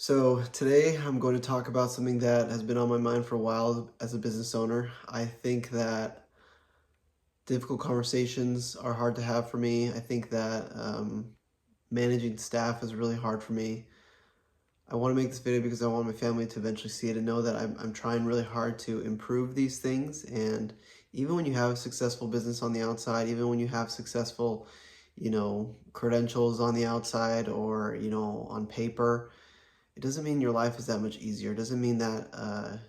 So today I'm going to talk about something that has been on my mind for a while as a business owner. I think that difficult conversations are hard to have for me. I think that managing staff is really hard for me. I want to make this video because I want my family to eventually see it and know that I'm trying really hard to improve these things. And even when you have a successful business on the outside, even when you have successful, credentials on the outside or, on paper, it doesn't mean your life is that much easier. It doesn't mean that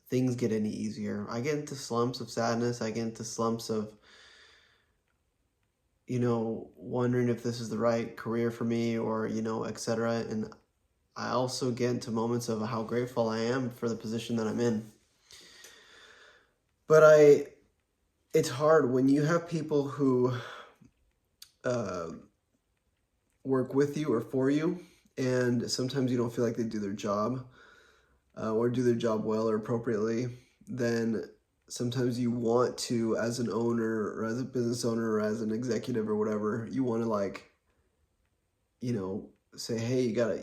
things get any easier. I get into slumps of sadness. I get into slumps of, wondering if this is the right career for me or, etc. And I also get into moments of how grateful I am for the position that I'm in. But it's hard when you have people who uh, work with you or for you, and sometimes you don't feel like they do their job or do their job well or appropriately. Then sometimes you want to, as an owner or as a business owner or as an executive or whatever, you want to say, hey, you gotta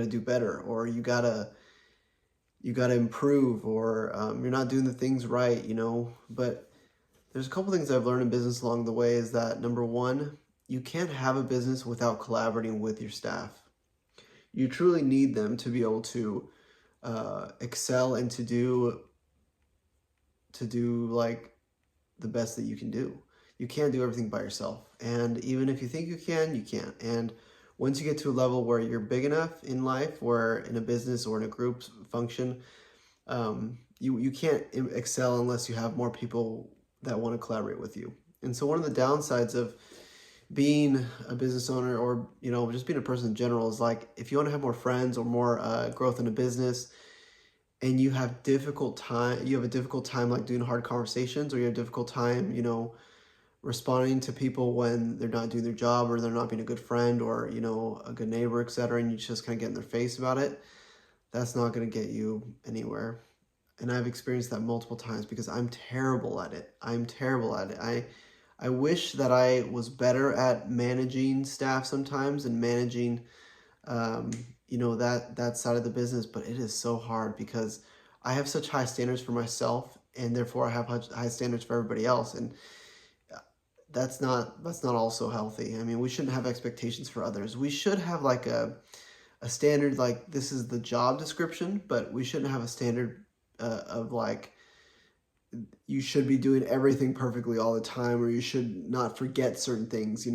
do better, or you gotta improve, or you're not doing the things right. But there's a couple things I've learned in business along the way is that number one, you can't have a business without collaborating with your staff. You truly need them to be able to excel and to do like the best that you can do. You can't do everything by yourself. And even if you think you can, you can't. And once you get to a level where you're big enough in life, where in a business or in a group function, you can't excel unless you have more people that want to collaborate with you. And so one of the downsides of being a business owner or, just being a person in general is like, if you want to have more friends or more growth in a business, and you have a difficult time like doing hard conversations, or you have a difficult time, responding to people when they're not doing their job or they're not being a good friend or, a good neighbor, etc., and you just kind of get in their face about it, that's not going to get you anywhere. And I've experienced that multiple times because I'm terrible at it. I'm terrible at it. I wish that I was better at managing staff sometimes and managing that side of the business, but it is so hard because I have such high standards for myself, and therefore I have high standards for everybody else, and that's not also healthy. I mean, we shouldn't have expectations for others. We should have like a standard, like this is the job description, but we shouldn't have a standard of like you should be doing everything perfectly all the time, or you should not forget certain things.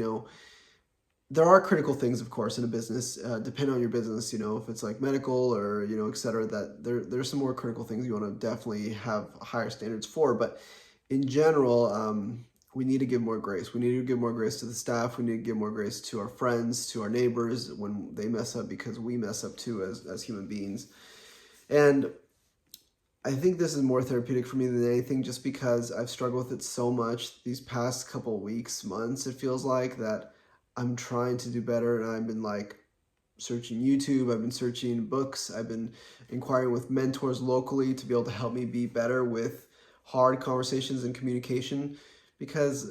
There are critical things, of course, in a business, depending on your business, if it's like medical or, et cetera, that there's some more critical things you want to definitely have higher standards for. But in general, we need to give more grace. We need to give more grace to the staff. We need to give more grace to our friends, to our neighbors when they mess up, because we mess up too as human beings. And I think this is more therapeutic for me than anything, just because I've struggled with it so much these past couple weeks, months, it feels like, that I'm trying to do better. And I've been like searching YouTube, I've been searching books, I've been inquiring with mentors locally to be able to help me be better with hard conversations and communication. Because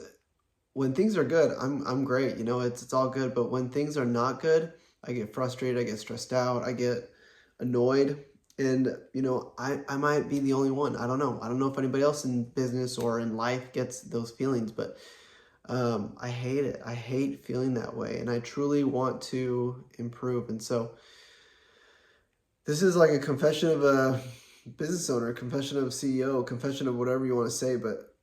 when things are good, I'm great, it's all good. But when things are not good, I get frustrated, I get stressed out, I get annoyed. And, I might be the only one. I don't know. I don't know if anybody else in business or in life gets those feelings, but I hate it. I hate feeling that way. And I truly want to improve. And so this is like a confession of a business owner, a confession of a CEO, a confession of whatever you want to say. But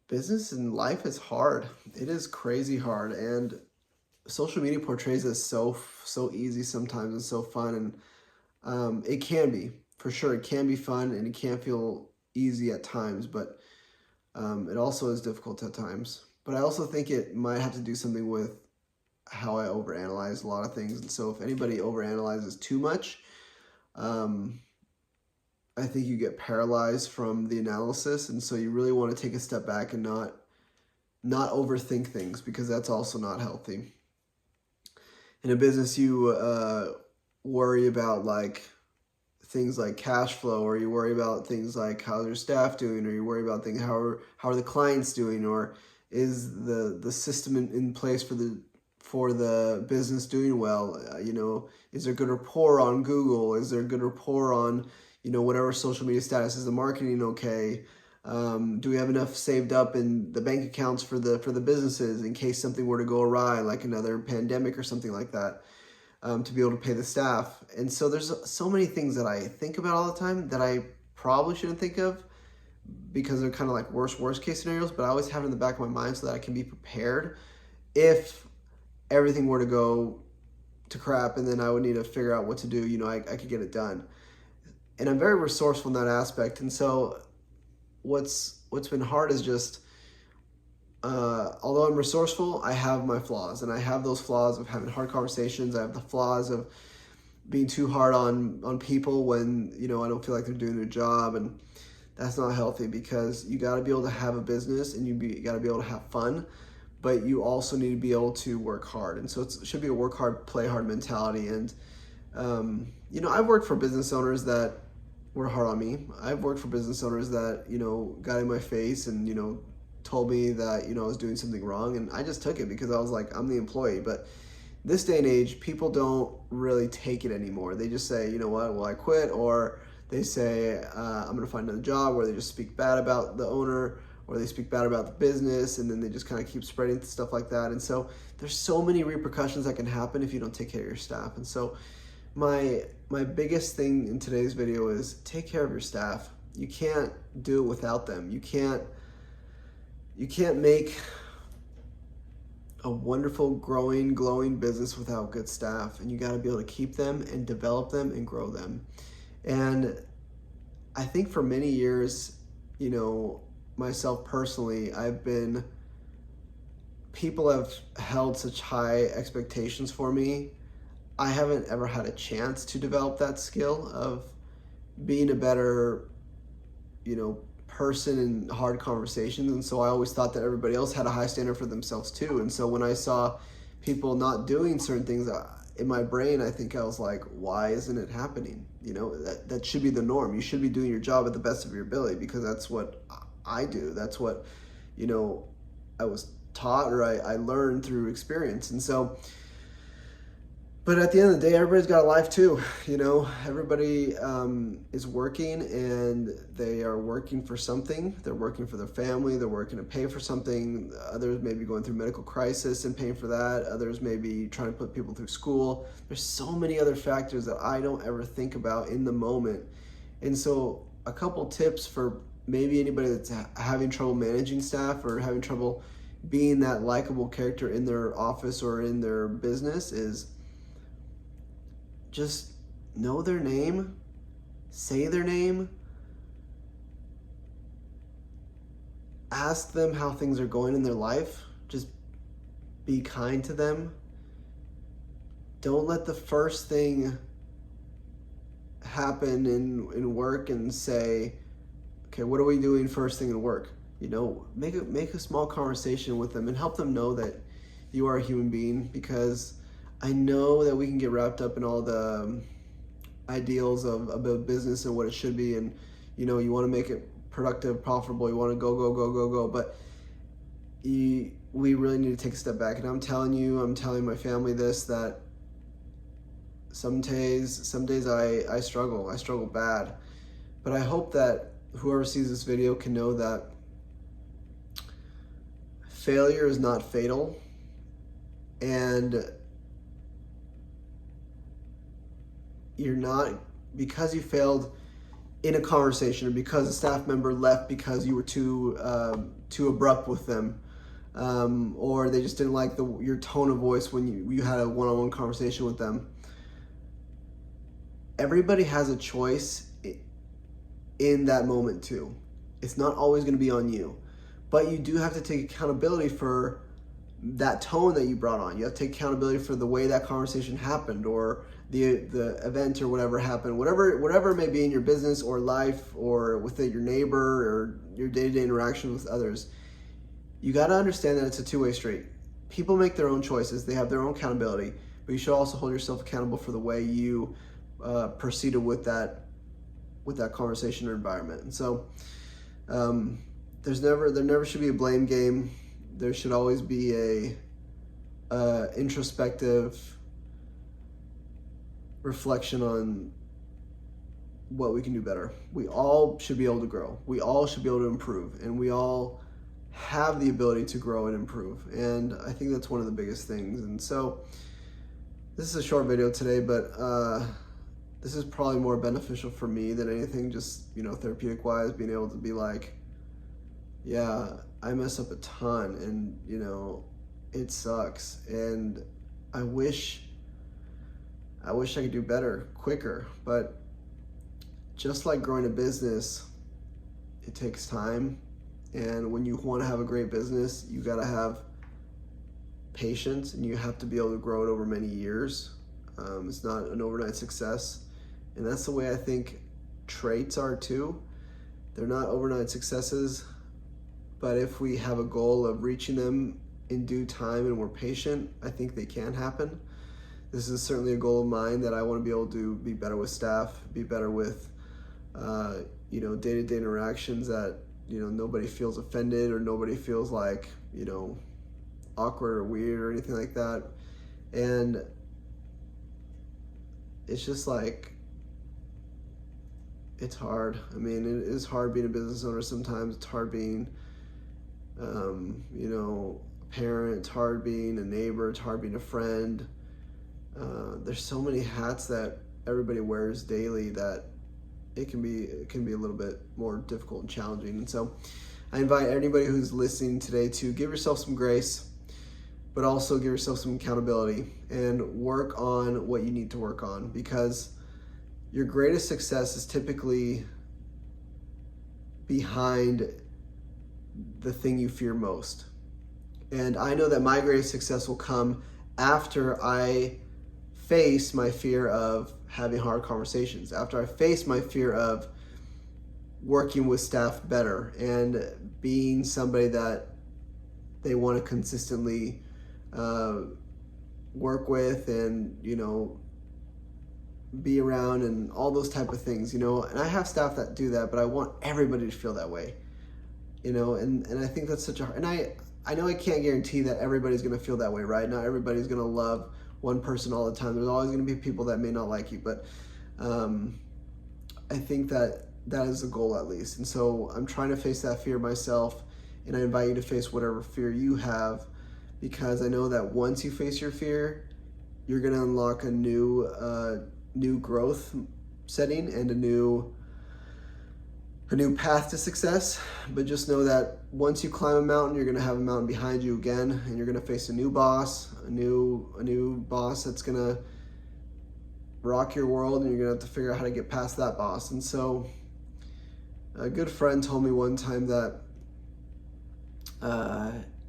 business and life is hard. It is crazy hard. And social media portrays it so easy sometimes and so fun. And it can be, for sure. It can be fun and it can feel easy at times, but it also is difficult at times. But I also think it might have to do something with how I overanalyze a lot of things. And so if anybody overanalyzes too much, I think you get paralyzed from the analysis. And so you really want to take a step back and not overthink things, because that's also not healthy. In a business, you worry about like things like cash flow, or you worry about things like how's your staff doing, or you worry about things how are the clients doing, or is the system in place for the business doing well? Is there good rapport on Google? Is there good rapport on, whatever social media status? Is the marketing okay? Do we have enough saved up in the bank accounts for the businesses in case something were to go awry, like another pandemic or something like that, to be able to pay the staff? And so there's so many things that I think about all the time that I probably shouldn't think of, because they're kind of like worst case scenarios, but I always have it in the back of my mind so that I can be prepared if everything were to go to crap, and then I would need to figure out what to do. I could get it done. And I'm very resourceful in that aspect. And so what's been hard is just, although I'm resourceful, I have my flaws, and I have those flaws of having hard conversations. I have the flaws of being too hard on people when, I don't feel like they're doing their job. And that's not healthy, because you got to be able to have a business, and you got to be able to have fun, but you also need to be able to work hard. And so it should be a work hard, play hard mentality. And, I've worked for business owners that were hard on me. I've worked for business owners that, got in my face and, told me that, I was doing something wrong. And I just took it because I was like, I'm the employee. But this day and age, people don't really take it anymore. They just say, you know what, well, I quit. Or they say, I'm going to find another job, where they just speak bad about the owner, or they speak bad about the business, and then they just kind of keep spreading stuff like that. And so there's so many repercussions that can happen if you don't take care of your staff. And so my biggest thing in today's video is take care of your staff. You can't do it without them. You can't make a wonderful, growing, glowing business without good staff. And you got to be able to keep them and develop them and grow them. And I think for many years, myself personally, people have held such high expectations for me. I haven't ever had a chance to develop that skill of being a better, person in hard conversations. And so I always thought that everybody else had a high standard for themselves too. And so when I saw people not doing certain things, in my brain, I think I was like, why isn't it happening? That should be the norm. You should be doing your job at the best of your ability, because that's what I do. That's what, I was taught, or I learned through experience. And so, but at the end of the day, everybody's got a life too. Everybody is working, and they are working for something. They're working for their family. They're working to pay for something. Others may be going through medical crisis and paying for that. Others may be trying to put people through school. There's so many other factors that I don't ever think about in the moment. And so a couple tips for maybe anybody that's having trouble managing staff, or having trouble being that likable character in their office or in their business, is just know their name, say their name, ask them how things are going in their life, just be kind to them. Don't let the first thing happen in work and say, okay, what are we doing first thing in work? Make a small conversation with them and help them know that you are a human being, because I know that we can get wrapped up in all the ideals of a business and what it should be, and you want to make it productive, profitable, you want to go, but we really need to take a step back. And I'm telling my family this, that some days I struggle bad, but I hope that whoever sees this video can know that failure is not fatal, and you're not, because you failed in a conversation, or because a staff member left because you were too abrupt with them, or they just didn't like your tone of voice when you had a one-on-one conversation with them. Everybody has a choice in that moment too. It's not always going to be on you, but you do have to take accountability for that tone that you brought on. You have to take accountability for the way that conversation happened, or the event, or whatever happened, whatever it may be in your business or life, or with your neighbor, or your day-to-day interaction with others. You got to understand that it's a two-way street. People make their own choices. They have their own accountability, but you should also hold yourself accountable for the way you proceeded with that conversation or environment. And so there never should be a blame game. There should always be introspective reflection on what we can do better. We all should be able to grow. We all should be able to improve, and we all have the ability to grow and improve. And I think that's one of the biggest things. And so this is a short video today, but this is probably more beneficial for me than anything, just, you know, therapeutic wise, being able to be like, yeah, I mess up a ton, and, you know, it sucks. And I wish I could do better, quicker, but just like growing a business, it takes time. And when you want to have a great business, you got to have patience, and you have to be able to grow it over many years. It's not an overnight success. And that's the way I think traits are too. They're not overnight successes, but if we have a goal of reaching them in due time and we're patient, I think they can happen. This is certainly a goal of mine, that I want to be able to be better with staff, be better with you know, day-to-day interactions, that, you know, nobody feels offended or nobody feels like, you know, awkward or weird or anything like that. And it's just like, it's hard. I mean, it is hard being a business owner sometimes. It's hard being, you know, a parent. It's hard being a neighbor. It's hard being a friend. There's so many hats that everybody wears daily that it can be a little bit more difficult and challenging. And so I invite anybody who's listening today to give yourself some grace, but also give yourself some accountability and work on what you need to work on, because your greatest success is typically behind the thing you fear most. And I know that my greatest success will come after I face my fear of having hard conversations, after I face my fear of working with staff better and being somebody that they want to consistently work with and, you know, be around and all those type of things, you know. And I have staff that do that, but I want everybody to feel that way, you know. And I think that's such a hard, and I know I can't guarantee that everybody's going to feel that way, right? Not everybody's going to love one person all the time. There's always going to be people that may not like you, but I think that is the goal, at least. And so I'm trying to face that fear myself, and I invite you to face whatever fear you have, because I know that once you face your fear, you're going to unlock a new growth setting and a new path to success. But just know that once you climb a mountain, you're going to have a mountain behind you again, and you're going to face a new boss, a new boss that's going to rock your world, and you're going to have to figure out how to get past that boss. And so a good friend told me one time that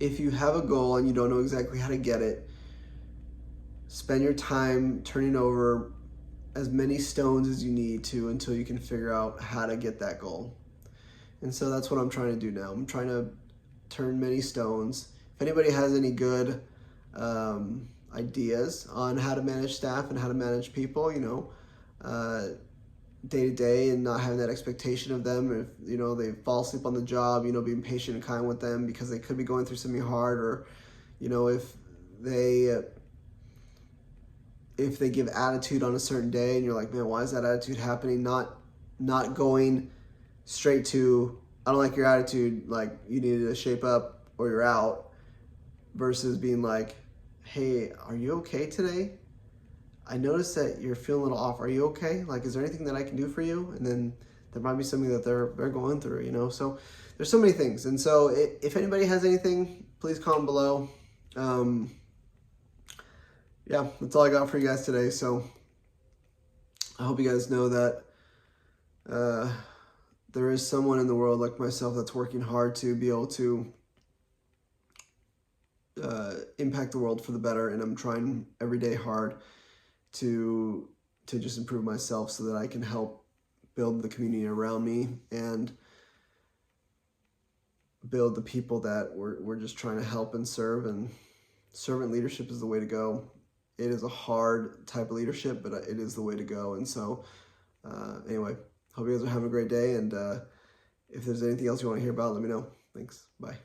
if you have a goal and you don't know exactly how to get it, spend your time turning over as many stones as you need to until you can figure out how to get that goal. And so that's what I'm trying to do now. I'm trying to turn many stones. If anybody has any good ideas on how to manage staff and how to manage people, you know, day to day, and not having that expectation of them, if, you know, they fall asleep on the job, you know, being patient and kind with them because they could be going through something hard, or, you know, if they give attitude on a certain day and you're like, man, why is that attitude happening? Not going straight to, I don't like your attitude, like you need to shape up or you're out, versus being like, hey, are you okay today? I noticed that you're feeling a little off. Are you okay? Like, is there anything that I can do for you? And then there might be something that they're going through, you know? So there's so many things. And so if anybody has anything, please comment below. Yeah, that's all I got for you guys today. So I hope you guys know that there is someone in the world like myself that's working hard to be able to impact the world for the better. And I'm trying every day hard to just improve myself so that I can help build the community around me and build the people that we're just trying to help and serve. And servant leadership is the way to go. It is a hard type of leadership, but it is the way to go. And so anyway, hope you guys are having a great day. And if there's anything else you want to hear about, let me know. Thanks. Bye.